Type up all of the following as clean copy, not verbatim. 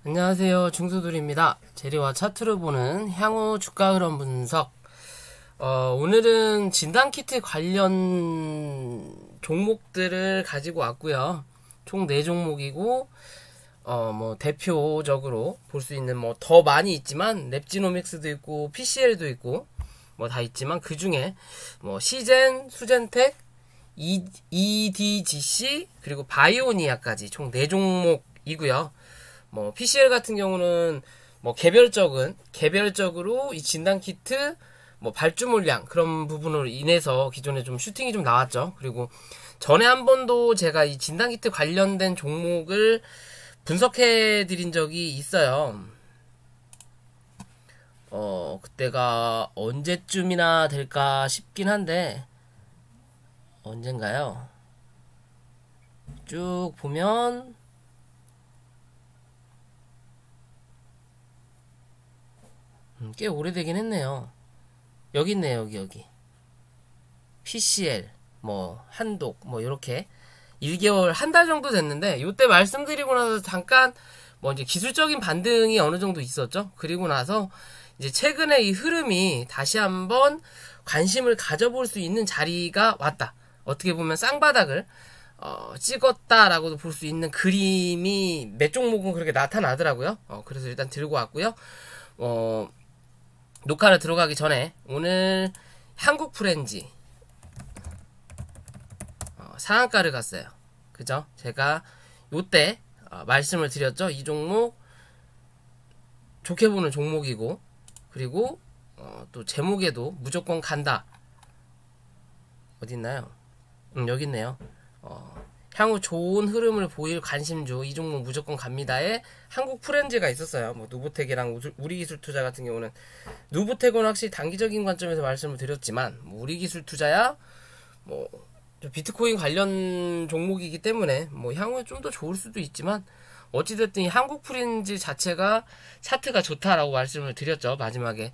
안녕하세요. 중수들입니다. 재료와 차트로 보는 향후 주가 흐름 분석. 오늘은 진단키트 관련 종목들을 가지고 왔고요. 총 4종목이고, 대표적으로 볼 수 있는 더 많이 있지만, 랩지노믹스도 있고, PCL도 있고, 다 있지만, 그 중에, 시젠, 수젠텍, EDGC, 그리고 바이오니아까지 총 4종목이고요. PCL 같은 경우는 개별적으로 이 진단키트 발주 물량 그런 부분으로 인해서 기존에 좀 슈팅이 좀 나왔죠. 그리고 전에 한 번도 제가 이 진단키트 관련된 종목을 분석해 드린 적이 있어요. 그때가 언제쯤이나 될까 싶긴 한데 언젠가요? 쭉 보면 꽤 오래되긴 했네요. 여기 있네요, 여기. PCL, 한독, 요렇게. 1개월, 한 달 정도 됐는데, 요때 말씀드리고 나서 잠깐, 이제 기술적인 반등이 어느 정도 있었죠? 그리고 나서, 이제 최근에 이 흐름이 다시 한번 관심을 가져볼 수 있는 자리가 왔다. 어떻게 보면 쌍바닥을, 찍었다라고도 볼 수 있는 그림이 몇 종목은 그렇게 나타나더라고요. 그래서 일단 들고 왔고요. 녹화를 들어가기 전에 오늘 한국 프렌지 상한가를 갔어요. 그죠? 제가 요때 말씀을 드렸죠. 이 종목 좋게 보는 종목이고 그리고 또 제목에도 무조건 간다. 어딨나요? 여기 있네요. 향후 좋은 흐름을 보일 관심주 이 종목 무조건 갑니다에 한국 프렌즈가 있었어요. 누보텍이랑 우리기술투자 같은 경우는 누보텍은 확실히 단기적인 관점에서 말씀을 드렸지만 우리기술투자야 비트코인 관련 종목이기 때문에 향후에 좀 더 좋을 수도 있지만 어찌됐든 이 한국 프렌즈 자체가 차트가 좋다라고 말씀을 드렸죠. 마지막에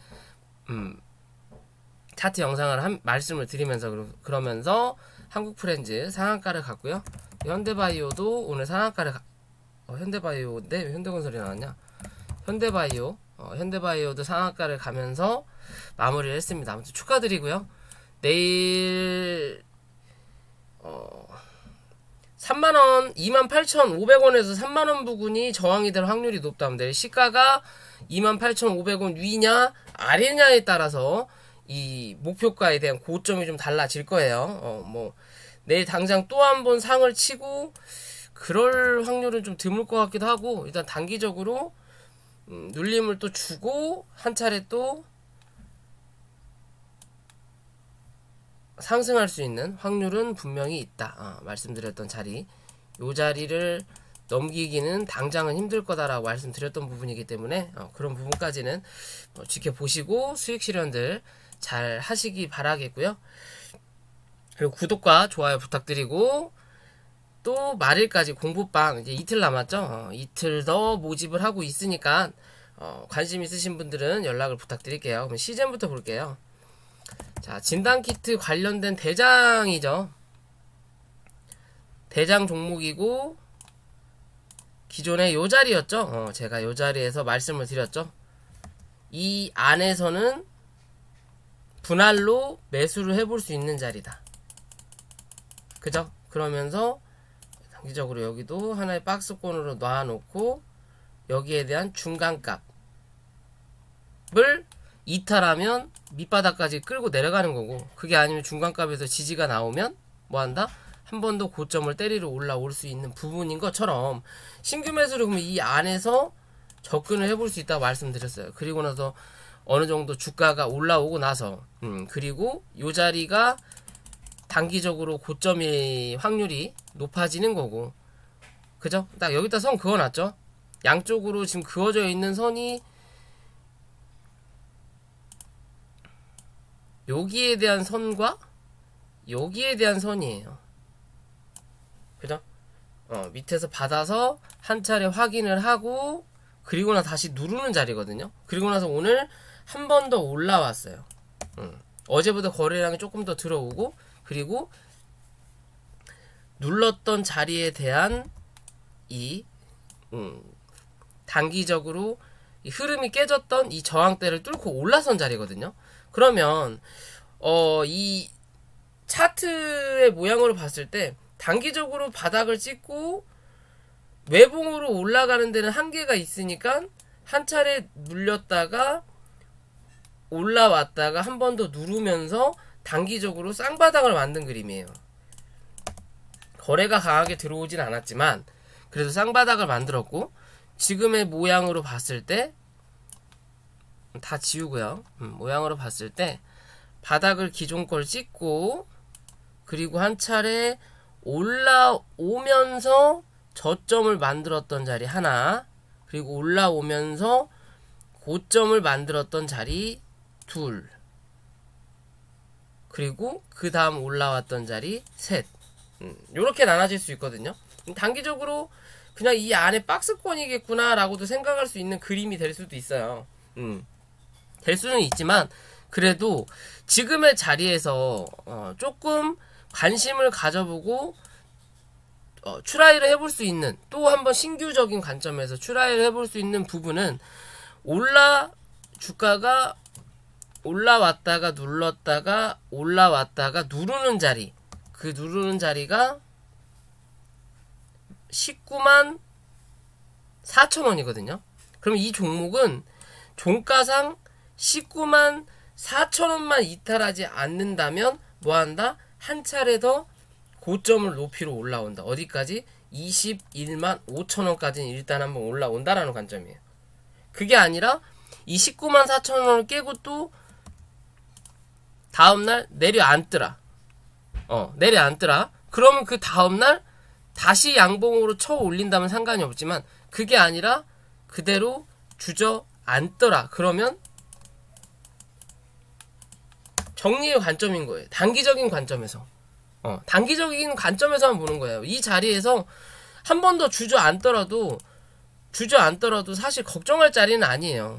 차트 영상을 말씀을 드리면서 그러면서 한국 프렌즈 상한가를 갔고요. 현대바이오도 오늘 상한가를 현대바이오인데 왜 현대건설이 나왔냐? 현대바이오도 상한가를 가면서 마무리를 했습니다. 아무튼 축하드리고요. 내일 3만원 28,500원에서 3만원 부근이 저항이 될 확률이 높답니다. 시가가 28,500원 위냐 아래냐에 따라서 이 목표가에 대한 고점이 좀 달라질 거예요. 내일 당장 또 한 번 상을 치고 그럴 확률은 좀 드물 것 같기도 하고 일단 단기적으로 눌림을 또 주고 한 차례 또 상승할 수 있는 확률은 분명히 있다. 말씀드렸던 자리 요 자리를 넘기기는 당장은 힘들 거다라고 말씀드렸던 부분이기 때문에 그런 부분까지는 지켜보시고 수익 실현들 잘 하시기 바라겠고요. 그리고 구독과 좋아요 부탁드리고 또 말일까지 공부방 이제 이틀 남았죠. 이틀 더 모집을 하고 있으니까 관심 있으신 분들은 연락을 부탁드릴게요. 그럼 시즌부터 볼게요. 자, 진단키트 관련된 대장이죠. 대장 종목이고 기존에 요 자리였죠. 제가 요 자리에서 말씀을 드렸죠. 이 안에서는 분할로 매수를 해볼 수 있는 자리다. 그죠? 그러면서 단기적으로 여기도 하나의 박스권으로 놔놓고 여기에 대한 중간값을 이탈하면 밑바닥까지 끌고 내려가는 거고 그게 아니면 중간값에서 지지가 나오면 뭐한다? 한 번 더 고점을 때리러 올라올 수 있는 부분인 것처럼 신규 매수를 그러면 이 안에서 접근을 해볼 수 있다고 말씀드렸어요. 그리고 나서 어느 정도 주가가 올라오고 나서 그리고 요 자리가 단기적으로 고점이 확률이 높아지는 거고 그죠? 딱 여기다 선 그어놨죠? 양쪽으로 지금 그어져 있는 선이 여기에 대한 선과 여기에 대한 선이에요. 그죠? 밑에서 받아서 한 차례 확인을 하고 그리고 나서 다시 누르는 자리거든요. 그리고 나서 오늘 한 번 더 올라왔어요. 어제보다 거래량이 조금 더 들어오고 그리고 눌렀던 자리에 대한 이 단기적으로 이 흐름이 깨졌던 이 저항대를 뚫고 올라선 자리거든요. 그러면 이 차트의 모양으로 봤을 때 단기적으로 바닥을 찍고 외봉으로 올라가는 데는 한계가 있으니까 한 차례 눌렸다가 올라왔다가 한 번 더 누르면서 단기적으로 쌍바닥을 만든 그림이에요. 거래가 강하게 들어오진 않았지만 그래도 쌍바닥을 만들었고, 지금의 모양으로 봤을 때 다 지우고요. 모양으로 봤을 때 바닥을 기존 걸 찍고 그리고 한 차례 올라오면서 저점을 만들었던 자리 하나, 그리고 올라오면서 고점을 만들었던 자리 둘, 그리고 그 다음 올라왔던 자리 셋. 요렇게 나눠질 수 있거든요. 단기적으로 그냥 이 안에 박스권이겠구나 라고도 생각할 수 있는 그림이 될 수도 있어요. 될 수는 있지만 그래도 지금의 자리에서 조금 관심을 가져보고 추라이를 해볼 수 있는, 또 한번 신규적인 관점에서 추라이를 해볼 수 있는 부분은 주가가 올라왔다가 눌렀다가 올라왔다가 누르는 자리, 그 누르는 자리가 19만 4천원이거든요. 그럼 이 종목은 종가상 19만 4천원만 이탈하지 않는다면 뭐한다? 한 차례 더 고점을 높이로 올라온다. 어디까지? 21만 5천원까지는 일단 한번 올라온다라는 관점이에요. 그게 아니라 이 19만 4천원을 깨고 또 다음날 내려앉더라. 내려앉더라. 그러면 그 다음날 다시 양봉으로 쳐 올린다면 상관이 없지만, 그게 아니라 그대로 주저앉더라. 그러면 정리의 관점인 거예요. 단기적인 관점에서. 단기적인 관점에서만 보는 거예요. 이 자리에서 한 번 더 주저앉더라도 사실 걱정할 자리는 아니에요.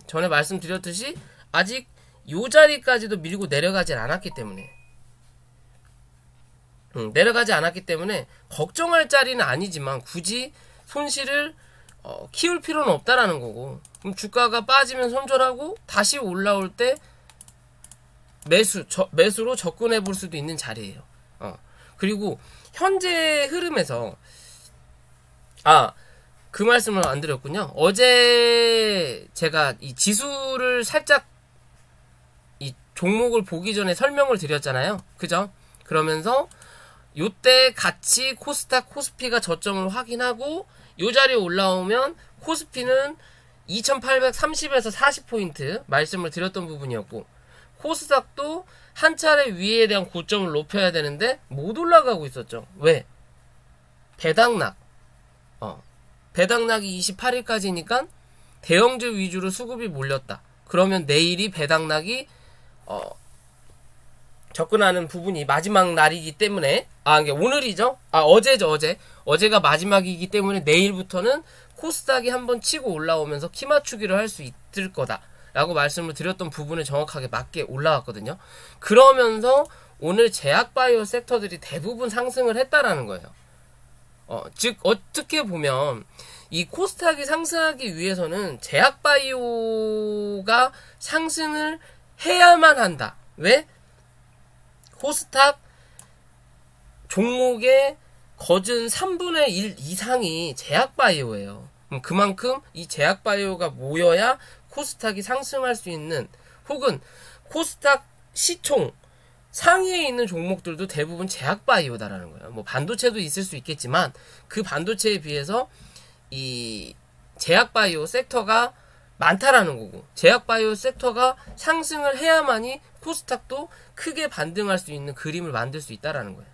전에 말씀드렸듯이 아직 요 자리까지도 밀고 내려가지 않았기 때문에 걱정할 자리는 아니지만 굳이 손실을 키울 필요는 없다라는 거고, 그럼 주가가 빠지면 손절하고 다시 올라올 때 매수로 접근해 볼 수도 있는 자리예요. 그리고 현재 흐름에서 그 말씀을 안 드렸군요. 어제 제가 이 지수를 살짝 이 종목을 보기 전에 설명을 드렸잖아요. 그죠? 그러면서 요때 같이 코스닥, 코스피가 저점을 확인하고 요 자리에 올라오면 코스피는 2830에서 40포인트 말씀을 드렸던 부분이었고, 코스닥도 한 차례 위에 대한 고점을 높여야 되는데 못 올라가고 있었죠. 왜? 배당락. 배당락이 28일까지니까 대형주 위주로 수급이 몰렸다. 그러면 내일이 배당락이 접근하는 부분이 마지막 날이기 때문에, 이게 오늘이죠? 어제죠, 어제. 어제가 마지막이기 때문에 내일부터는 코스닥이 한번 치고 올라오면서 키 맞추기를 할 수 있을 거다 라고 말씀을 드렸던 부분에 정확하게 맞게 올라왔거든요. 그러면서 오늘 제약바이오 섹터들이 대부분 상승을 했다라는 거예요. 즉 어떻게 보면 이 코스닥이 상승하기 위해서는 제약바이오가 상승을 해야만 한다. 왜? 코스닥 종목의 거진 3분의 1 이상이 제약바이오예요. 그만큼 이 제약바이오가 모여야 코스닥이 상승할 수 있는, 혹은 코스닥 시총 상위에 있는 종목들도 대부분 제약바이오다라는 거예요. 뭐 반도체도 있을 수 있겠지만 그 반도체에 비해서 이 제약바이오 섹터가 많다라는 거고, 제약바이오 섹터가 상승을 해야만이 코스닥도 크게 반등할 수 있는 그림을 만들 수 있다라는 거예요.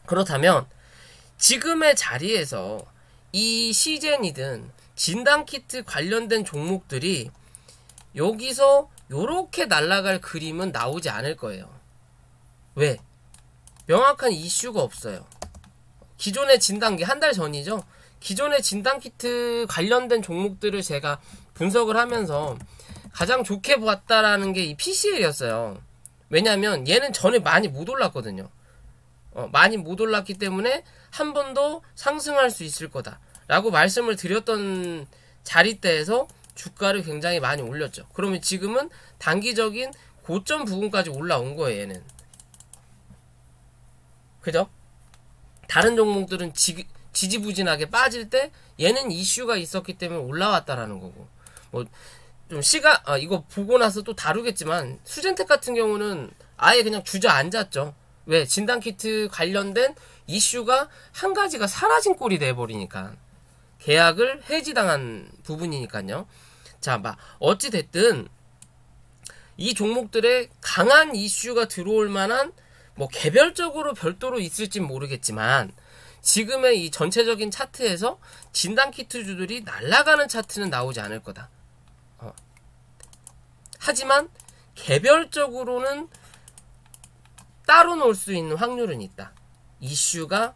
그렇다면 지금의 자리에서 이 시젠이든 진단키트 관련된 종목들이 여기서 요렇게 날아갈 그림은 나오지 않을 거예요. 왜? 명확한 이슈가 없어요. 기존의 진단기, 한 달 전이죠. 기존의 진단키트 관련된 종목들을 제가 분석을 하면서 가장 좋게 봤다라는 게 이 PCL이었어요. 왜냐면 얘는 전에 많이 못 올랐거든요. 많이 못 올랐기 때문에 한 번 더 상승할 수 있을 거다 라고 말씀을 드렸던 자리대에서 주가를 굉장히 많이 올렸죠. 그러면 지금은 단기적인 고점 부분까지 올라온 거예요, 얘는. 그죠? 다른 종목들은 지지부진하게 빠질 때 얘는 이슈가 있었기 때문에 올라왔다라는 거고. 뭐 좀 이거 보고 나서 또 다루겠지만 수젠텍 같은 경우는 아예 그냥 주저앉았죠. 왜? 진단키트 관련된 이슈가 한 가지가 사라진 꼴이 돼버리니까. 계약을 해지당한 부분이니까요. 자, 어찌됐든 이 종목들의 강한 이슈가 들어올 만한 뭐 개별적으로 별도로 있을진 모르겠지만 지금의 이 전체적인 차트에서 진단키트주들이 날아가는 차트는 나오지 않을 거다. 하지만 개별적으로는 따로 놓을 수 있는 확률은 있다. 이슈가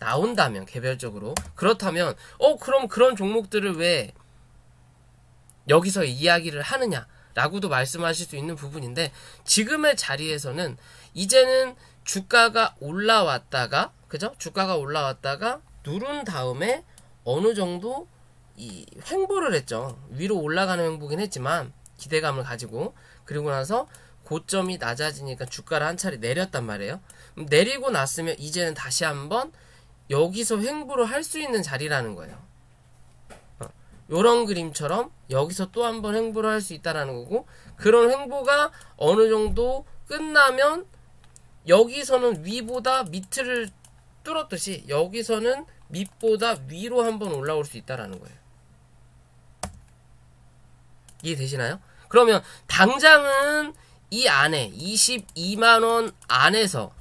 나온다면 개별적으로. 그렇다면 그럼 그런 종목들을 왜 여기서 이야기를 하느냐 라고도 말씀하실 수 있는 부분인데, 지금의 자리에서는 이제는 주가가 올라왔다가, 그죠? 주가가 올라왔다가 누른 다음에 어느 정도 이 횡보를 했죠. 위로 올라가는 횡보긴 했지만 기대감을 가지고, 그리고 나서 고점이 낮아지니까 주가를 한 차례 내렸단 말이에요. 내리고 났으면 이제는 다시 한번 여기서 횡보를 할 수 있는 자리라는 거예요. 요런 그림처럼 여기서 또 한번 횡보를 할 수 있다라는 거고, 그런 횡보가 어느 정도 끝나면 여기서는 위보다 밑을 뚫었듯이 여기서는 밑보다 위로 한번 올라올 수 있다라는 거예요. 이해되시나요? 그러면 당장은 이 안에 22만원 안에서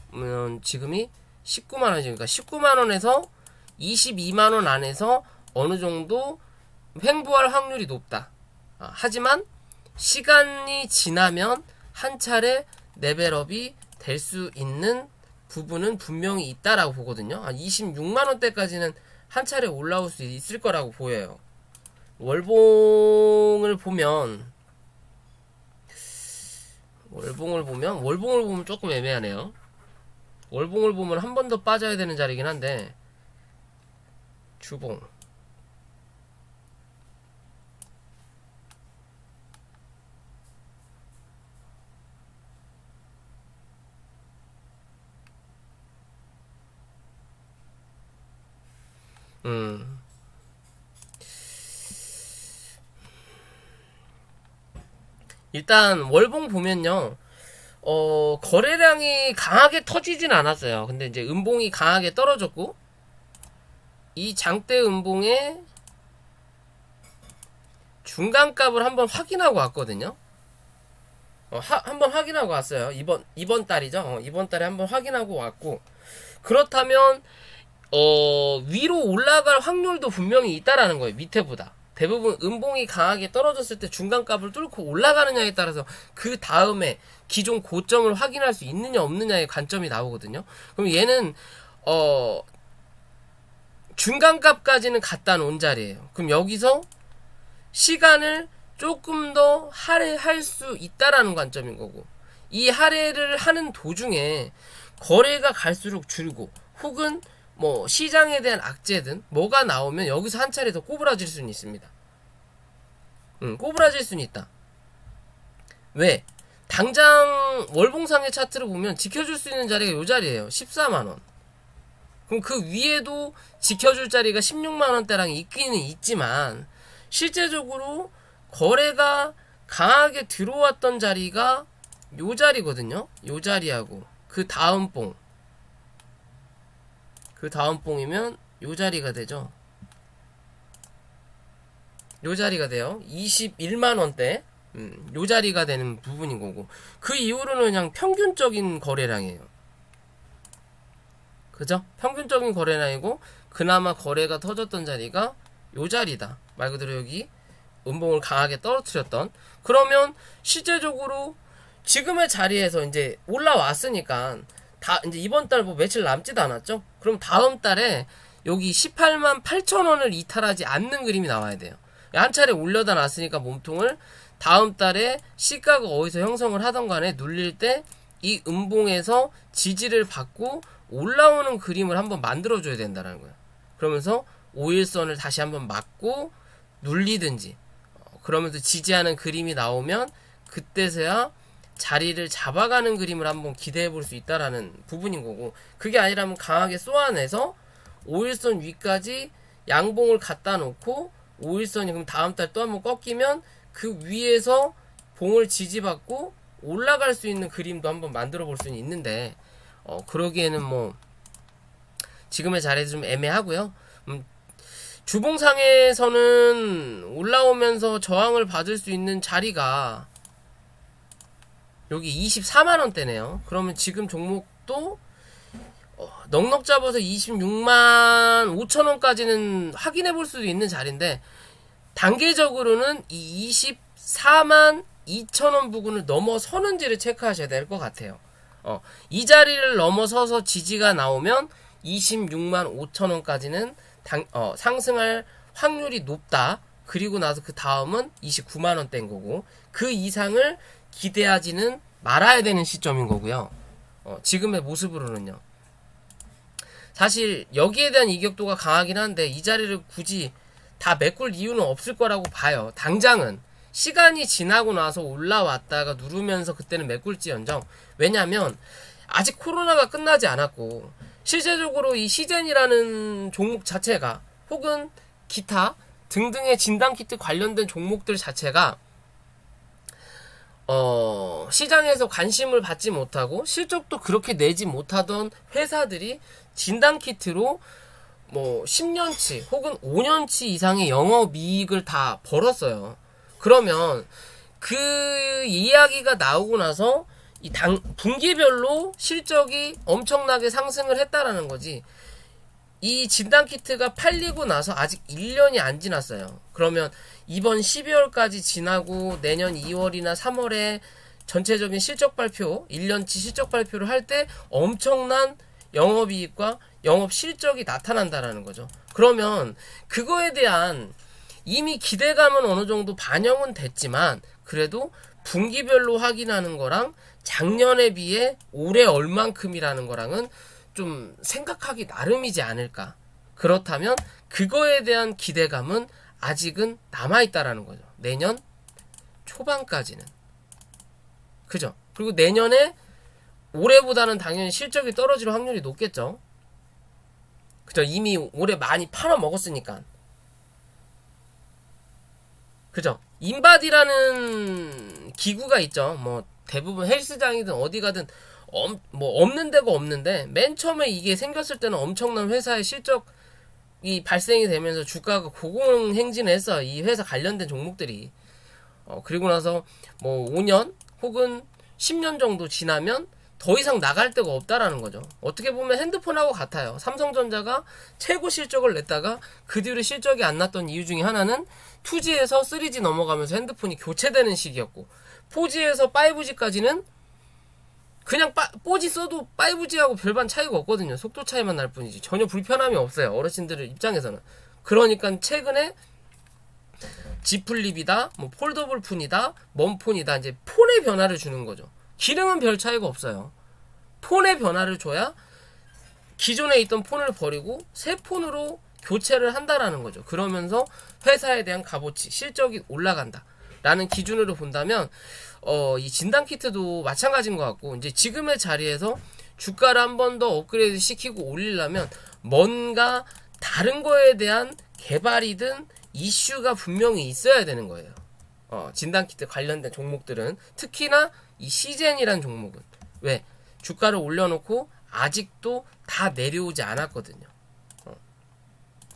지금이 19만원이니까 그러니까 19만원에서 22만원 안에서 어느 정도 횡보할 확률이 높다. 하지만 시간이 지나면 한 차례 레벨업이 될 수 있는 부분은 분명히 있다라고 보거든요. 26만원대까지는 한 차례 올라올 수 있을 거라고 보여요. 월봉을 보면 조금 애매하네요. 월봉을 보면 한 번 더 빠져야 되는 자리긴 한데, 주봉 일단 월봉 보면요, 거래량이 강하게 터지진 않았어요. 근데 이제 음봉이 강하게 떨어졌고, 이 장대 음봉의 중간값을 한번 확인하고 왔거든요. 한번 확인하고 왔어요. 이번 달이죠. 이번 달에 한번 확인하고 왔고, 그렇다면 위로 올라갈 확률도 분명히 있다라는 거예요. 밑에보다. 대부분 음봉이 강하게 떨어졌을 때 중간값을 뚫고 올라가느냐에 따라서 그 다음에 기존 고점을 확인할 수 있느냐 없느냐의 관점이 나오거든요. 그럼 얘는 중간값까지는 갖다 놓은 자리예요. 그럼 여기서 시간을 조금 더 할애할 수 있다라는 관점인 거고, 이 할애를 하는 도중에 거래가 갈수록 줄고, 혹은 뭐 시장에 대한 악재든 뭐가 나오면 여기서 한 차례 더 꼬부라질 수는 있습니다. 꼬부라질 수는 있다. 왜? 당장 월봉상의 차트를 보면 지켜줄 수 있는 자리가 이 자리예요. 14만원. 그럼 그 위에도 지켜줄 자리가 16만원대랑 있기는 있지만, 실제적으로 거래가 강하게 들어왔던 자리가 요 자리거든요. 요 자리하고 그 다음 봉이면 요 자리가 되죠. 요 자리가 돼요. 21만원대. 요 자리가 되는 부분인 거고, 그 이후로는 그냥 평균적인 거래량이에요. 그죠? 평균적인 거래량이고, 그나마 거래가 터졌던 자리가 요 자리다. 말 그대로 여기 음봉을 강하게 떨어뜨렸던. 그러면 실제적으로 지금의 자리에서 이제 올라왔으니까 이제 이번 달 뭐 며칠 남지도 않았죠? 그럼 다음 달에 여기 18만 8천원을 이탈하지 않는 그림이 나와야 돼요. 한 차례 올려다 놨으니까 몸통을 다음 달에 시가가 어디서 형성을 하던 간에 눌릴 때 이 음봉에서 지지를 받고 올라오는 그림을 한번 만들어줘야 된다는 거예요. 그러면서 5일선을 다시 한번 맞고 눌리든지 그러면서 지지하는 그림이 나오면 그때서야 자리를 잡아가는 그림을 한번 기대해 볼 수 있다라는 부분인 거고, 그게 아니라면 강하게 쏘아내서 5일선 위까지 양봉을 갖다 놓고 5일선이 그럼 다음 달 또 한번 꺾이면 그 위에서 봉을 지지받고 올라갈 수 있는 그림도 한번 만들어 볼 수는 있는데 그러기에는 뭐 지금의 자리도 좀 애매하고요. 주봉상에서는 올라오면서 저항을 받을 수 있는 자리가 여기 24만원대네요. 그러면 지금 종목도 넉넉 잡아서 26만 5천원까지는 확인해 볼 수도 있는 자리인데, 단계적으로는 이 24만 2천원 부근을 넘어서는지를 체크하셔야 될 것 같아요. 이 자리를 넘어서서 지지가 나오면 26만 5천원까지는 상승할 확률이 높다. 그리고 나서 그 다음은 29만원대인 거고, 그 이상을 기대하지는 말아야 되는 시점인 거고요. 지금의 모습으로는요. 사실 여기에 대한 이격도가 강하긴 한데 이 자리를 굳이 다 메꿀 이유는 없을 거라고 봐요. 당장은 시간이 지나고 나서 올라왔다가 누르면서 그때는 메꿀지언정. 왜냐하면 아직 코로나가 끝나지 않았고 실제적으로 이 시젠이라는 종목 자체가 혹은 기타 등등의 진단키트 관련된 종목들 자체가 시장에서 관심을 받지 못하고 실적도 그렇게 내지 못하던 회사들이 진단키트로 뭐 10년치 혹은 5년치 이상의 영업이익을 다 벌었어요. 그러면 그 이야기가 나오고 나서 이 분기별로 실적이 엄청나게 상승을 했다라는 거지, 이 진단키트가 팔리고 나서 아직 1년이 안 지났어요. 그러면 이번 12월까지 지나고 내년 2월이나 3월에 전체적인 실적 발표, 1년치 실적 발표를 할 때 엄청난 영업이익과 영업 실적이 나타난다라는 거죠. 그러면 그거에 대한 이미 기대감은 어느 정도 반영은 됐지만 그래도 분기별로 확인하는 거랑 작년에 비해 올해 얼만큼이라는 거랑은 좀 생각하기 나름이지 않을까. 그렇다면 그거에 대한 기대감은 아직은 남아있다라는 거죠. 내년 초반까지는. 그죠? 그리고 내년에 올해보다는 당연히 실적이 떨어질 확률이 높겠죠. 그죠? 이미 올해 많이 팔아먹었으니까. 그죠? 인바디라는 기구가 있죠. 뭐 대부분 헬스장이든 어디 가든 뭐 없는 데가 없는데, 맨 처음에 이게 생겼을 때는 엄청난 회사의 실적이 발생이 되면서 주가가 고공행진을 했어요. 이 회사 관련된 종목들이. 그리고 나서 뭐 5년 혹은 10년 정도 지나면 더 이상 나갈 데가 없다라는 거죠. 어떻게 보면 핸드폰하고 같아요. 삼성전자가 최고 실적을 냈다가 그 뒤로 실적이 안 났던 이유 중에 하나는 2G에서 3G 넘어가면서 핸드폰이 교체되는 시기였고, 4G에서 5G까지는 그냥 4G 써도 5G하고 별반 차이가 없거든요. 속도 차이만 날 뿐이지 전혀 불편함이 없어요, 어르신들 입장에서는. 그러니까 최근에 Z 플립이다, 뭐 폴더블 폰이다, 멈폰이다, 이제 폰의 변화를 주는 거죠. 기능은 별 차이가 없어요. 폰의 변화를 줘야 기존에 있던 폰을 버리고 새 폰으로 교체를 한다라는 거죠. 그러면서 회사에 대한 값어치, 실적이 올라간다 라는 기준으로 본다면 이 진단키트도 마찬가지인 것 같고, 이제 지금의 자리에서 주가를 한 번 더 업그레이드 시키고 올리려면 뭔가 다른 거에 대한 개발이든 이슈가 분명히 있어야 되는 거예요. 진단키트 관련된 종목들은, 특히나 이 시젠이란 종목은 왜 주가를 올려놓고 아직도 다 내려오지 않았거든요.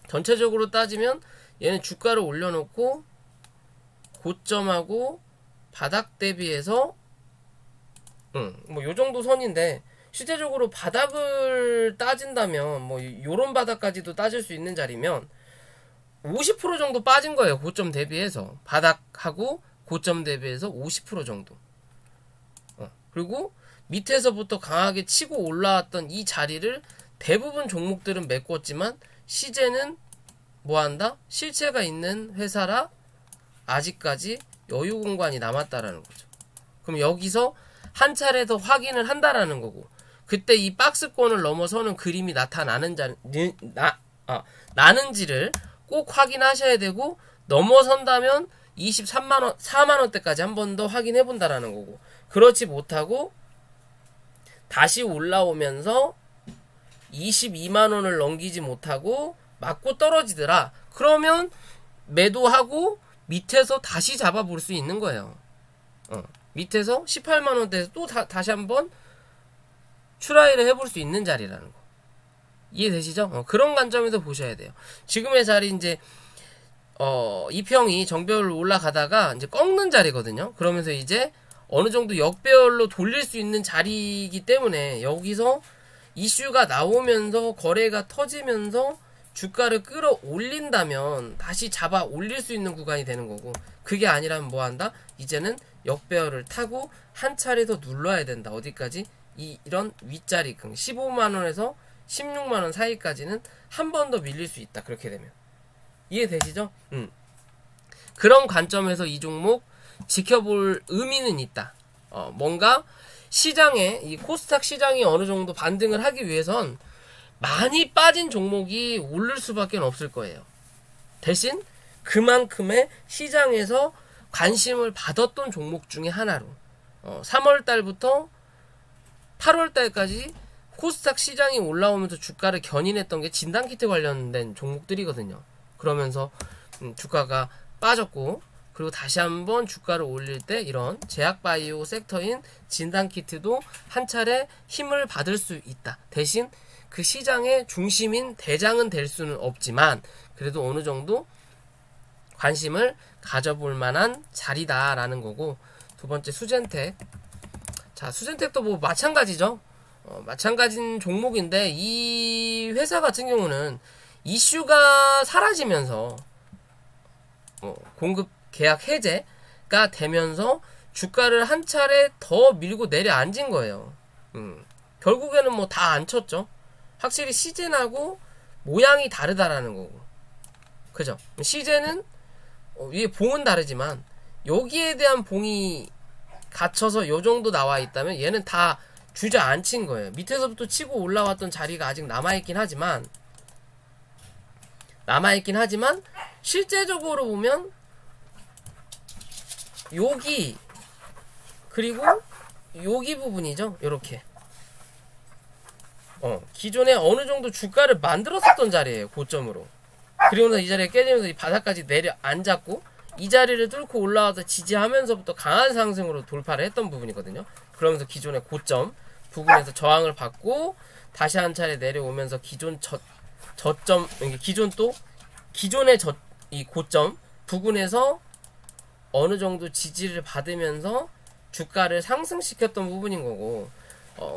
전체적으로 따지면 얘는 주가를 올려놓고 고점하고 바닥 대비해서 뭐 요정도 선인데, 실제적으로 바닥을 따진다면 뭐 요런 바닥까지도 따질 수 있는 자리면 50% 정도 빠진 거예요. 고점 대비해서. 바닥하고 고점 대비해서 50% 정도. 그리고 밑에서부터 강하게 치고 올라왔던 이 자리를 대부분 종목들은 메꿨지만 시제는 뭐한다? 실체가 있는 회사라 아직까지 여유 공간이 남았다라는 거죠. 그럼 여기서 한 차례 더 확인을 한다라는 거고, 그때 이 박스권을 넘어서는 그림이 나타나는 나는지를 꼭 확인하셔야 되고, 넘어선다면 23만원, 4만원대까지 한 번 더 확인해 본다라는 거고, 그렇지 못하고 다시 올라오면서 22만원을 넘기지 못하고 맞고 떨어지더라. 그러면 매도하고 밑에서 다시 잡아볼 수 있는 거예요. 밑에서 18만원대에서 또 다시 한번 트라이를 해볼 수 있는 자리라는 거. 이해되시죠? 그런 관점에서 보셔야 돼요. 지금의 자리 이제 이평이 정배열로 올라가다가 이제 꺾는 자리거든요. 그러면서 이제 어느 정도 역배열로 돌릴 수 있는 자리이기 때문에 여기서 이슈가 나오면서 거래가 터지면서 주가를 끌어올린다면 다시 잡아 올릴 수 있는 구간이 되는 거고, 그게 아니라면 뭐 한다? 이제는 역배열을 타고 한 차례 더 눌러야 된다. 어디까지? 이런 윗자리금 15만원에서 16만원 사이까지는 한 번 더 밀릴 수 있다. 그렇게 되면 이해되시죠? 그런 관점에서 이 종목 지켜볼 의미는 있다. 뭔가 시장에, 이 코스닥 시장이 어느 정도 반등을 하기 위해선 많이 빠진 종목이 오를 수밖에 없을 거예요. 대신 그만큼의 시장에서 관심을 받았던 종목 중에 하나로 3월 달부터 8월 달까지 코스닥 시장이 올라오면서 주가를 견인했던 게 진단키트 관련된 종목들이거든요. 그러면서 주가가 빠졌고, 그리고 다시 한번 주가를 올릴 때 이런 제약바이오 섹터인 진단키트도 한 차례 힘을 받을 수 있다. 대신 그 시장의 중심인 대장은 될 수는 없지만 그래도 어느 정도 관심을 가져볼 만한 자리다라는 거고, 두 번째 수젠텍. 자, 수젠텍도 뭐 마찬가지죠. 마찬가지인 종목인데 이 회사 같은 경우는 이슈가 사라지면서 공급 계약 해제가 되면서 주가를 한 차례 더 밀고 내려앉은 거예요. 결국에는 뭐 다 안 쳤죠. 확실히 시젠하고 모양이 다르다라는 거고, 그죠? 시젠은 위에 봉은 다르지만 여기에 대한 봉이 갇혀서 요 정도 나와 있다면 얘는 다 주저앉힌 거예요. 밑에서부터 치고 올라왔던 자리가 아직 남아있긴 하지만 실제적으로 보면 여기 그리고 여기 부분이죠. 요렇게 기존에 어느 정도 주가를 만들었었던 자리예요. 고점으로. 그리고 이 자리에 깨지면서 이 바닥까지 내려앉았고, 이 자리를 뚫고 올라와서 지지하면서부터 강한 상승으로 돌파를 했던 부분이거든요. 그러면서 기존의 고점 부분에서 저항을 받고 다시 한 차례 내려오면서 기존 저점, 기존의 이 고점 부분에서 어느 정도 지지를 받으면서 주가를 상승시켰던 부분인 거고,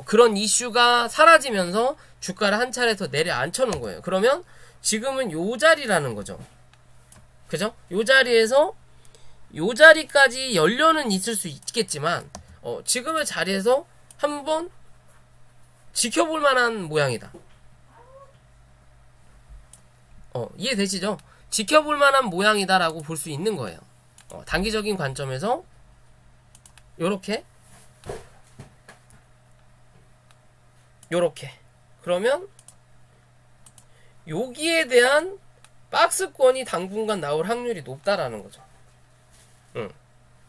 그런 이슈가 사라지면서 주가를 한 차례 더 내려앉혀 놓은 거예요. 그러면 지금은 요 자리라는 거죠. 그죠? 요 자리에서 요 자리까지 연료는 있을 수 있겠지만 지금의 자리에서 한번 지켜볼 만한 모양이다. 이해되시죠? 지켜볼 만한 모양이다라고 볼 수 있는 거예요. 단기적인 관점에서 요렇게 그러면 여기에 대한 박스권이 당분간 나올 확률이 높다라는 거죠.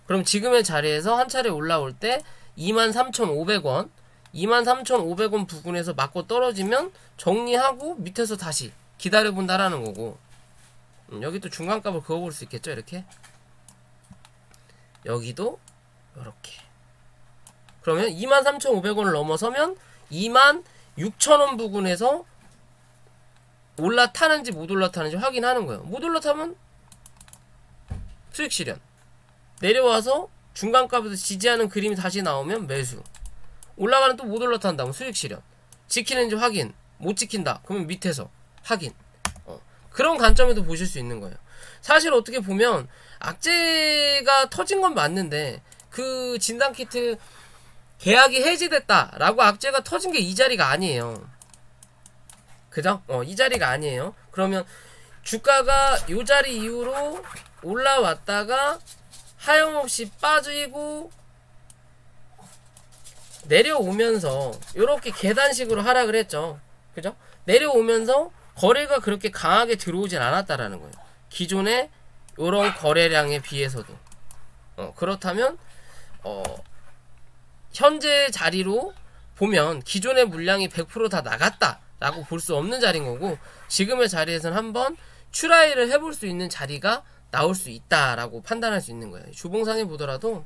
그럼 지금의 자리에서 한 차례 올라올 때 23,500원 23,500원 부근에서 맞고 떨어지면 정리하고 밑에서 다시 기다려본다라는 거고, 여기 또 중간값을 그어볼 수 있겠죠. 이렇게 여기도 이렇게. 그러면 23,500원을 넘어서면 26,000원 부근에서 올라타는지 못 올라타는지 확인하는 거예요. 못 올라타면 수익 실현. 내려와서 중간값에서 지지하는 그림이 다시 나오면 매수. 올라가는 또 못 올라탄다면 수익 실현. 지키는지 확인. 못 지킨다. 그러면 밑에서 확인. 그런 관점에도 보실 수 있는 거예요. 사실 어떻게 보면 악재가 터진 건 맞는데 그 진단키트 계약이 해지됐다라고 악재가 터진 게 이 자리가 아니에요. 그죠? 이 자리가 아니에요. 그러면 주가가 이 자리 이후로 올라왔다가 하염없이 빠지고 내려오면서 이렇게 계단식으로 하락을 했죠. 그죠? 내려오면서 거래가 그렇게 강하게 들어오진 않았다라는 거예요. 기존의 요런 거래량에 비해서도. 그렇다면 현재 자리로 보면 기존의 물량이 100% 다 나갔다라고 볼 수 없는 자리인 거고, 지금의 자리에서는 한번 추라이를 해볼 수 있는 자리가 나올 수 있다라고 판단할 수 있는 거예요. 주봉상에 보더라도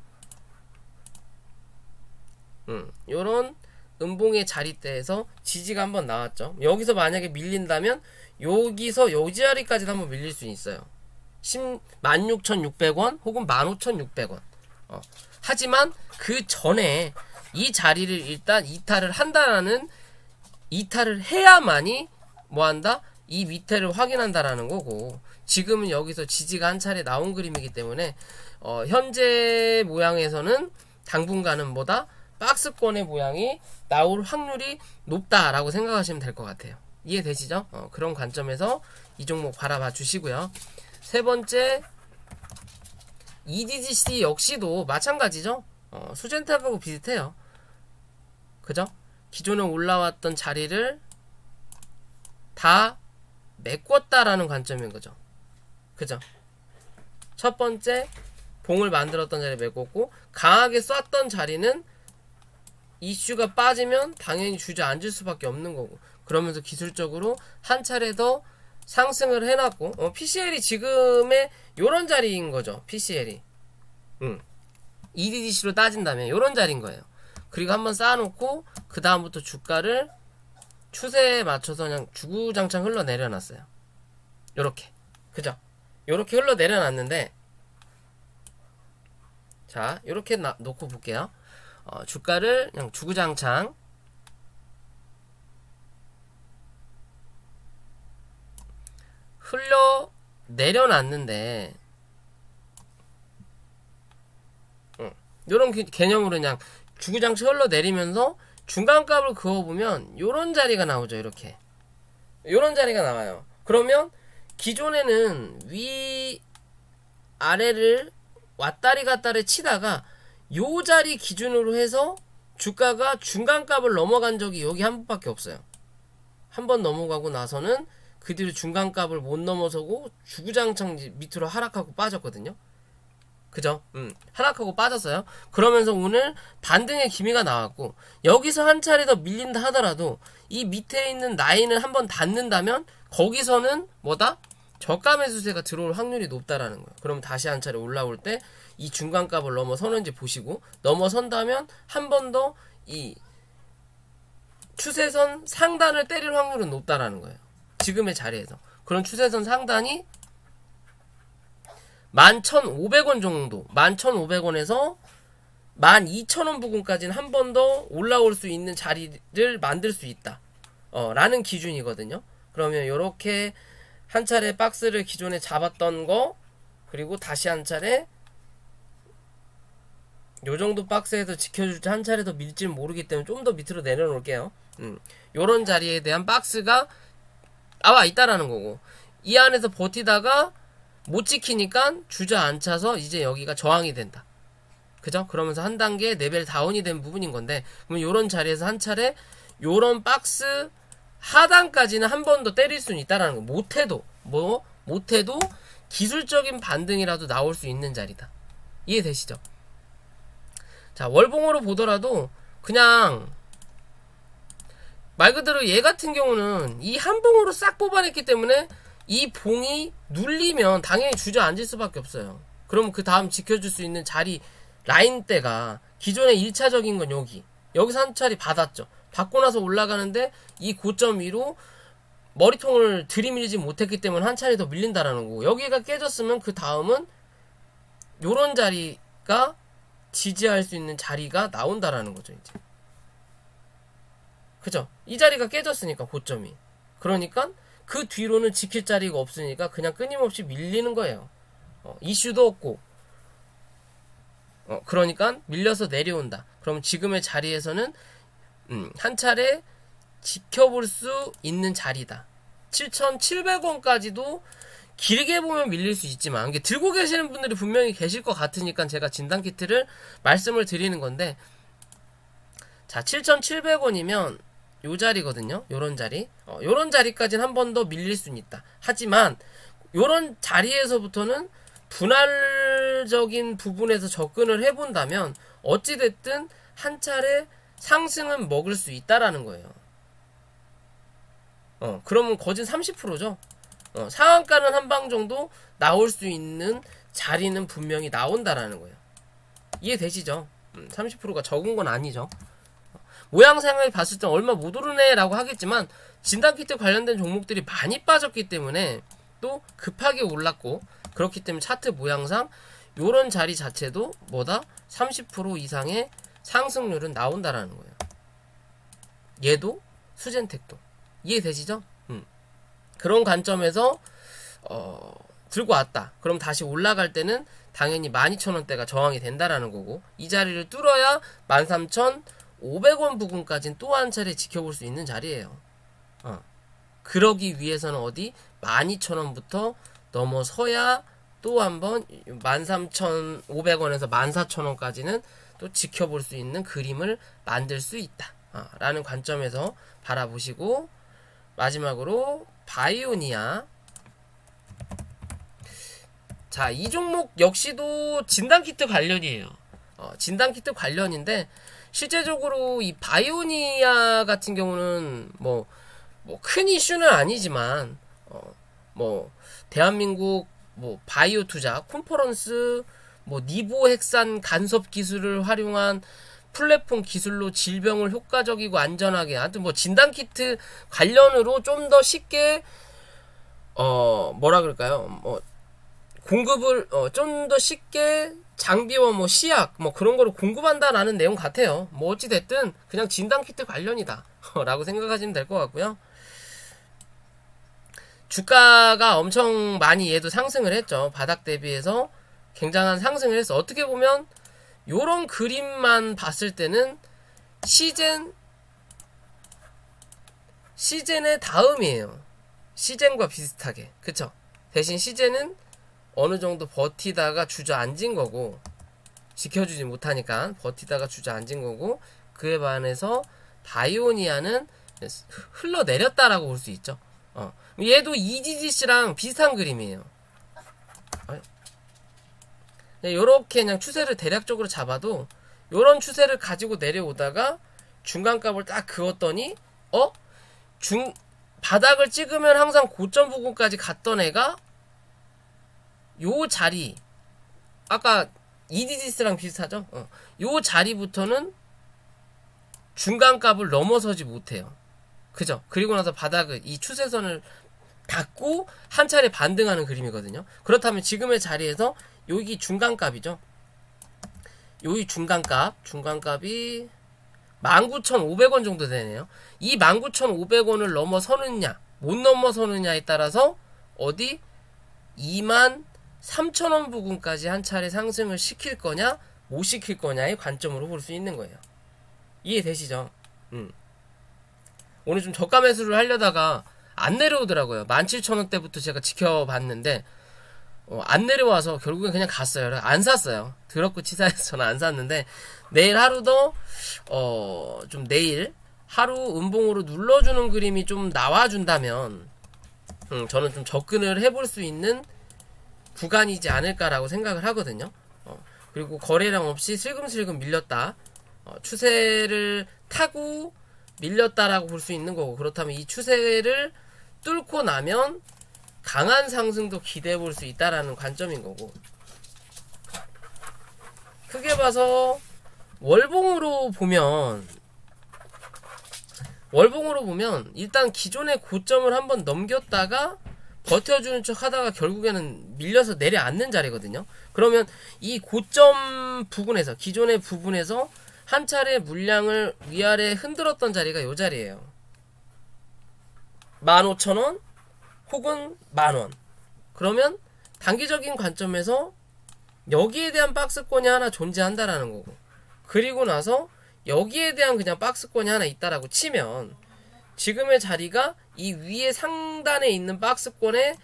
요런 음봉의 자리대에서 지지가 한번 나왔죠. 여기서 만약에 밀린다면 여기서 요 자리까지도 한번 밀릴 수 있어요. 16,600원 혹은 15,600원. 하지만 그 전에 이 자리를 일단 이탈을 한다라는, 이탈을 해야만이 뭐한다? 이 밑에를 확인한다라는 거고, 지금은 여기서 지지가 한 차례 나온 그림이기 때문에 현재 모양에서는 당분간은 뭐다? 박스권의 모양이 나올 확률이 높다라고 생각하시면 될 것 같아요. 이해되시죠? 그런 관점에서 이 종목 바라봐 주시고요. 세 번째, EDGC 역시도 마찬가지죠. 수젠탑하고 비슷해요. 그죠? 기존에 올라왔던 자리를 다 메꿨다라는 관점인 거죠. 그죠? 첫 번째, 봉을 만들었던 자리 메꿨고, 강하게 쐈던 자리는 이슈가 빠지면 당연히 주저앉을 수밖에 없는 거고, 그러면서 기술적으로 한 차례 더 상승을 해놨고, PCL이 지금의 요런 자리인 거죠. PCL이 EDDC로 따진다면 요런 자리인 거예요. 그리고 한번 쌓아놓고 그 다음부터 주가를 추세에 맞춰서 그냥 주구장창 흘러내려놨어요. 요렇게. 그죠? 요렇게 흘러내려놨는데, 자 요렇게 놓고 볼게요. 주가를 그냥 주구장창 흘러 내려놨는데, 요런 개념으로 그냥 주구장창 흘러 내리면서 중간값을 그어보면 요런 자리가 나오죠. 이렇게 요런 자리가 나와요. 그러면 기존에는 위 아래를 왔다리 갔다리 치다가 요 자리 기준으로 해서 주가가 중간값을 넘어간 적이 여기 한 번밖에 없어요. 한 번 넘어가고 나서는 그 뒤로 중간값을 못 넘어서고 주구장창 밑으로 하락하고 빠졌거든요. 그죠? 하락하고 빠졌어요. 그러면서 오늘 반등의 기미가 나왔고, 여기서 한 차례 더 밀린다 하더라도 이 밑에 있는 라인을 한번 닿는다면 거기서는 뭐다? 저가 매수세가 들어올 확률이 높다라는 거예요. 그럼 다시 한 차례 올라올 때 이 중간값을 넘어서는지 보시고, 넘어선다면 한 번 더 이 추세선 상단을 때릴 확률은 높다라는 거예요. 지금의 자리에서. 그런 추세선 상단이 11,500원 정도, 11,500원에서 12,000원 부근까지는 한 번 더 올라올 수 있는 자리를 만들 수 있다. 라는 기준이거든요. 그러면 요렇게 한 차례 박스를 기존에 잡았던 거, 그리고 다시 한 차례 요 정도 박스에서 지켜줄지 한 차례 더 밀지는 모르기 때문에 좀 더 밑으로 내려놓을게요. 요런 자리에 대한 박스가 나와 있다라는 거고, 이 안에서 버티다가 못 지키니까 주저앉혀서 이제 여기가 저항이 된다. 그죠? 그러면서 한 단계 레벨 다운이 된 부분인 건데, 그러면 요런 자리에서 한 차례 요런 박스 하단까지는 한 번 더 때릴 수는 있다라는 거. 못해도 기술적인 반등이라도 나올 수 있는 자리다. 이해되시죠? 자, 월봉으로 보더라도 그냥 말 그대로 얘 같은 경우는 이 한 봉으로 싹 뽑아냈기 때문에 이 봉이 눌리면 당연히 주저앉을 수밖에 없어요. 그러면 그 다음 지켜줄 수 있는 자리 라인대가 기존의 1차적인 건 여기서 한 차례 받았죠. 받고 나서 올라가는데 이 고점 위로 머리통을 들이밀지 못했기 때문에 한 차례 더 밀린다라는 거고, 여기가 깨졌으면 그 다음은 요런 자리가 지지할 수 있는 자리가 나온다라는 거죠. 이제 그죠? 이 자리가 깨졌으니까 고점이, 그러니까 그 뒤로는 지킬 자리가 없으니까 그냥 끊임없이 밀리는 거예요. 이슈도 없고, 그러니까 밀려서 내려온다. 그럼 지금의 자리에서는 한 차례 지켜볼 수 있는 자리다. 7,700원까지도 길게 보면 밀릴 수 있지만, 이게 들고 계시는 분들이 분명히 계실 것 같으니까 제가 진단키트를 말씀을 드리는 건데, 자, 7,700원이면 요 자리거든요. 요런 자리. 요런 자리까지는 한 번 더 밀릴 수는 있다. 하지만 요런 자리에서부터는 분할적인 부분에서 접근을 해본다면 어찌됐든 한 차례 상승은 먹을 수 있다라는 거예요. 그러면 거진 30%죠. 상한가는 한 방 정도 나올 수 있는 자리는 분명히 나온다라는 거예요. 이해되시죠? 30%가 적은 건 아니죠. 모양상을 봤을 때 얼마 못 오르네 라고 하겠지만 진단키트 관련된 종목들이 많이 빠졌기 때문에 또 급하게 올랐고, 그렇기 때문에 차트 모양상 요런 자리 자체도 뭐다? 30% 이상의 상승률은 나온다라는 거예요. 얘도 수젠텍도. 이해되시죠? 그런 관점에서 들고 왔다. 그럼 다시 올라갈 때는 당연히 12,000원대가 저항이 된다라는 거고, 이 자리를 뚫어야 13,500원 부근까지는 또 한 차례 지켜볼 수 있는 자리예요. 그러기 위해서는 어디? 12,000원부터 넘어서야 또 한번 13,500원에서 14,000원까지는 또 지켜볼 수 있는 그림을 만들 수 있다. 라는 관점에서 바라보시고, 마지막으로 바이오니아. 자, 이 종목 역시도 진단키트 관련이에요. 진단키트 관련인데, 실제적으로 이 바이오니아 같은 경우는 뭐 큰 이슈는 아니지만, 대한민국 바이오 투자 컨퍼런스, 니보핵산 간섭 기술을 활용한 플랫폼 기술로 질병을 효과적이고 안전하게, 하여튼 진단키트 관련으로 좀 더 쉽게 뭐라 그럴까요? 공급을 좀 더 쉽게 장비와 시약 그런 거를 공급한다라는 내용 같아요. 어찌 됐든 그냥 진단키트 관련이다 라고 생각하시면 될 것 같고요. 주가가 엄청 많이 얘도 상승을 했죠. 바닥 대비해서 굉장한 상승을 했어. 어떻게 보면 요런 그림만 봤을 때는 시젠의 다음이에요. 시젠과 비슷하게. 그쵸? 대신 시젠은 어느 정도 버티다가 주저앉은 거고, 지켜주지 못하니까 버티다가 주저앉은 거고, 그에 반해서 바이오니아는 흘러내렸다라고 볼 수 있죠. 얘도 EGGC랑 비슷한 그림이에요. 요렇게 그냥 추세를 대략적으로 잡아도 요런 추세를 가지고 내려오다가 중간값을 딱 그었더니 바닥을 찍으면 항상 고점 부근까지 갔던 애가 요 자리, 아까 EDGC랑 비슷하죠? 요 자리부터는 중간값을 넘어서지 못해요. 그죠? 그리고 나서 바닥을, 이 추세선을 닫고 한 차례 반등하는 그림이거든요. 그렇다면 지금의 자리에서 여기 중간값이죠. 여기 중간값이 19,500원 정도 되네요. 이 19,500원을 넘어서느냐 못 넘어서느냐에 따라서 어디 23,000원 부근까지 한 차례 상승을 시킬 거냐 못 시킬 거냐의 관점으로 볼 수 있는 거예요. 이해되시죠? 오늘 좀 저가 매수를 하려다가 안 내려오더라고요. 17,000원대부터 제가 지켜봤는데 안 내려와서 결국엔 그냥 갔어요. 안 샀어요. 더럽고 치사해서 저는 안 샀는데, 내일 하루도 좀 내일 하루 음봉으로 눌러주는 그림이 좀 나와준다면 저는 좀 접근을 해볼 수 있는 구간이지 않을까라고 생각을 하거든요. 그리고 거래량 없이 슬금슬금 밀렸다, 추세를 타고 밀렸다라고 볼 수 있는 거고, 그렇다면 이 추세를 뚫고 나면 강한 상승도 기대해 볼 수 있다라는 관점인 거고, 크게 봐서 월봉으로 보면 일단 기존의 고점을 한번 넘겼다가 버텨주는 척 하다가 결국에는 밀려서 내려앉는 자리거든요. 그러면 이 고점 부분에서, 기존의 부분에서 한 차례 물량을 위아래 흔들었던 자리가 이 자리예요. 15,000원 혹은 10,000원. 그러면 단기적인 관점에서 여기에 대한 박스권이 하나 존재한다라는 거고, 그리고 나서 여기에 대한 그냥 박스권이 하나 있다라고 치면 지금의 자리가 이 위에 상단에 있는 박스권의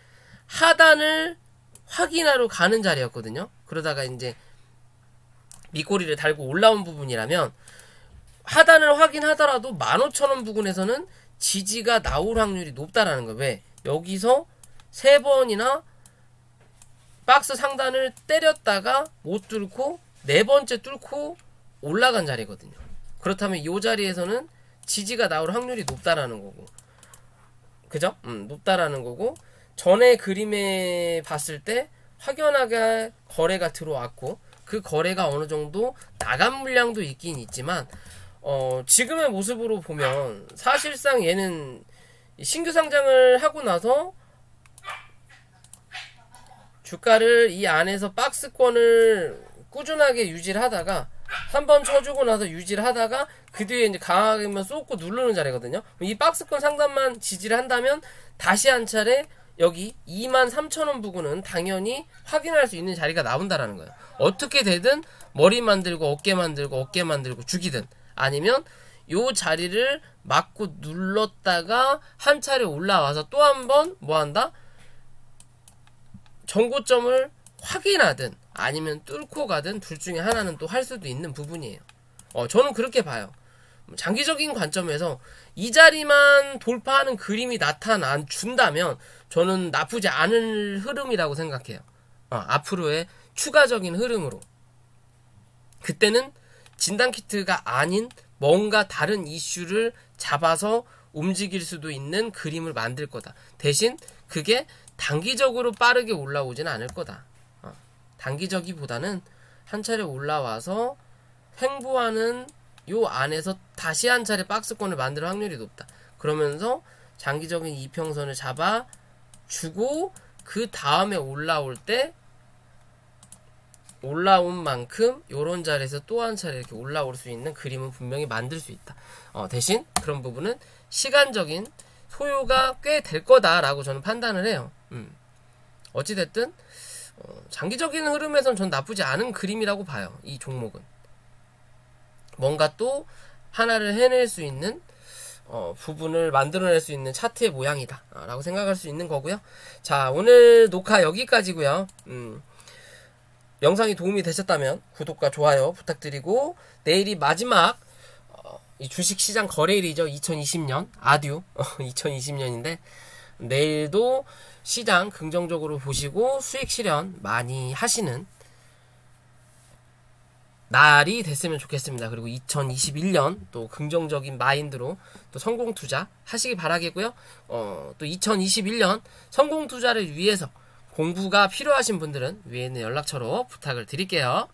하단을 확인하러 가는 자리였거든요. 그러다가 이제 밑꼬리를 달고 올라온 부분이라면 하단을 확인하더라도 15,000원 부근에서는 지지가 나올 확률이 높다라는 거예요. 왜? 여기서 3번이나 박스 상단을 때렸다가 못 뚫고 4번째 뚫고 올라간 자리거든요. 그렇다면 이 자리에서는 지지가 나올 확률이 높다라는 거고, 그죠? 높다라는 거고, 전에 그림에 봤을 때 확연하게 거래가 들어왔고, 그 거래가 어느 정도 나간 물량도 있긴 있지만, 지금의 모습으로 보면 사실상 얘는 신규 상장을 하고 나서 주가를 이 안에서 박스권을 꾸준하게 유지를 하다가 한번 쳐주고 나서 유지를 하다가 그 뒤에 이제 강하게만 쏟고 누르는 자리거든요. 이 박스권 상단만 지지를 한다면 다시 한 차례 여기 23,000원 부근은 당연히 확인할 수 있는 자리가 나온다라는 거예요. 어떻게 되든 머리 만들고 어깨 만들고 죽이든, 아니면 요 자리를 막고 눌렀다가 한 차례 올라와서 또 한 번 뭐한다? 정고점을 확인하든 아니면 뚫고 가든 둘 중에 하나는 또 할 수도 있는 부분이에요. 저는 그렇게 봐요. 장기적인 관점에서 이 자리만 돌파하는 그림이 나타난다면 저는 나쁘지 않은 흐름이라고 생각해요. 앞으로의 추가적인 흐름으로. 그때는 진단키트가 아닌 뭔가 다른 이슈를 잡아서 움직일 수도 있는 그림을 만들 거다. 대신 그게 단기적으로 빠르게 올라오지는 않을 거다. 단기적이보다는 한 차례 올라와서 횡보하는 요 안에서 다시 한 차례 박스권을 만들 확률이 높다. 그러면서 장기적인 이평선을 잡아주고 그 다음에 올라올 때 올라온 만큼 요런 자리에서 또 한 차례 이렇게 올라올 수 있는 그림은 분명히 만들 수 있다. 대신 그런 부분은 시간적인 소요가 꽤 될 거다라고 저는 판단을 해요. 어찌됐든 장기적인 흐름에선 전 나쁘지 않은 그림이라고 봐요. 이 종목은 뭔가 또 하나를 해낼 수 있는 부분을 만들어낼 수 있는 차트의 모양이다 라고 생각할 수 있는 거고요. 자, 오늘 녹화 여기까지고요. 영상이 도움이 되셨다면 구독과 좋아요 부탁드리고, 내일이 마지막 이 주식시장 거래일이죠. 2020년 아듀 2020년인데 내일도 시장 긍정적으로 보시고 수익 실현 많이 하시는 날이 됐으면 좋겠습니다. 그리고 2021년 또 긍정적인 마인드로 또 성공 투자 하시기 바라겠고요. 또 2021년 성공 투자를 위해서 공부가 필요하신 분들은 위에 있는 연락처로 부탁을 드릴게요.